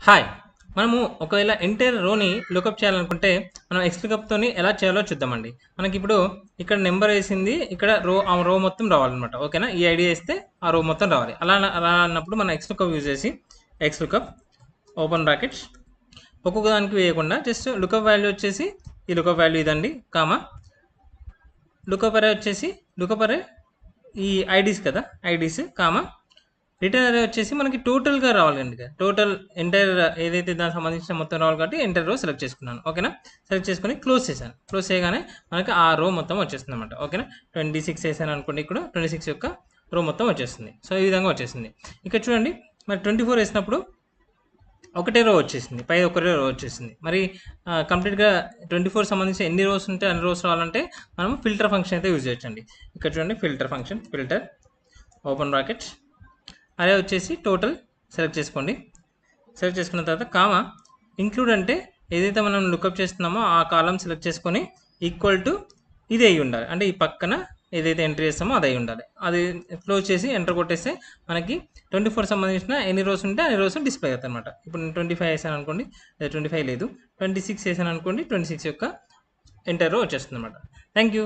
Hi! మనము ఒకవేళ entire రోని lookup చేయాలనుకుంటే, మనం ఎక్స్‌లుకప్‌తోని ఎలా చేయాలో చూద్దామండి. మనకిప్పుడు ఇక్కడ నంబర్ ఏసింది, ఇక్కడ ఆ రో మొత్తం రావాలనమాట. ఓకేనా? ఈ ఐడీ ఏస్తే ఆ రో మొత్తం రావాలి. అలా అన్నప్పుడు మనం ఎక్స్‌లుకప్ యూజ్ చేసి, ఎక్స్‌లుకప్ ఓపెన్ బ్రాకెట్స్ ఒక్కొక్క దానికి వేయకుండా జస్ట్ లుకప్ వాల్యూ వచ్చేసి ఈ లుకప్ వాల్యూ ఇదండి, కామా లుకప్ అరే వచ్చేసి లుకప్ అరే ఈ ఐడీస్ కదా! ఐడీస్, కామా రిటర్న్ అరే వచ్చేసి మనకి టోటల్‌గా రావాలండి. టోటల్ ఎంటైర్ ఏదైతే దానికి సంబంధించిన మొత్తం రావాలి కాబట్టి ఎంటైర్ రో సెలెక్ట్ చేసుకున్నాను. ఓకేనా? సెలెక్ట్ చేసుకొని క్లోజ్ చేశాను. క్లోజ్ చేయగానే మనకి ఆ రో మొత్తం వచ్చేస్తుందన్నమాట. ఓకేనా? 26 ఏసాను అనుకోండి, ఇక్కడ 26 యొక్క రో మొత్తం వచ్చేస్తుంది. సో, ఈ విధంగా వచ్చేసింది. ఇక్కడ చూడండి, మరి 24 ఏసినప్పుడు ఒకటే రో వచ్చేసింది. పై ఒకటే రో వచ్చేసింది. మరి కంప్లీట్‌గా 24 సంబంధించి ఎన్ని రోస్ ఉంటే అన్ని రోస్ రావాలంటే మనం ఫిల్టర్ ఫంక్షన్ అయితే యూజ్ చేయొచ్చండి. ఇక్కడ చూడండి, filter function, filter open brackets అరే వచ్చేసి టోటల్ సెలెక్ట్ చేసుకోండి. సెలెక్ట్ చేసుకున్న తర్వాత కామా ఇంక్లూడ్ అంటే ఏదైతే మనం లుకప్ చేస్తున్నామో ఆ కాలం సెలెక్ట్ చేసుకొని ఈక్వల్ టు ఇది అయి ఉండాలి. అంటే ఈ పక్కన ఏదైతే ఎంట్రీ చేస్తామో అది అయి ఉండాలి. అది క్లోజ్ చేసి ఎంటర్ కొట్టేస్తే మనకి 24 సంబంధించిన ఎన్ని రోస్ ఉంటే అన్ని రోస్ డిస్ప్లే అవుతాయి అనమాట. ఇప్పుడు నేను 25 వేసాను అనుకోండి, 25 లేదు, 26 వేసాను అనుకోండి, 26 యొక్క ఎంటర్ రో వచ్చేస్తుంది అనమాట. Thank you.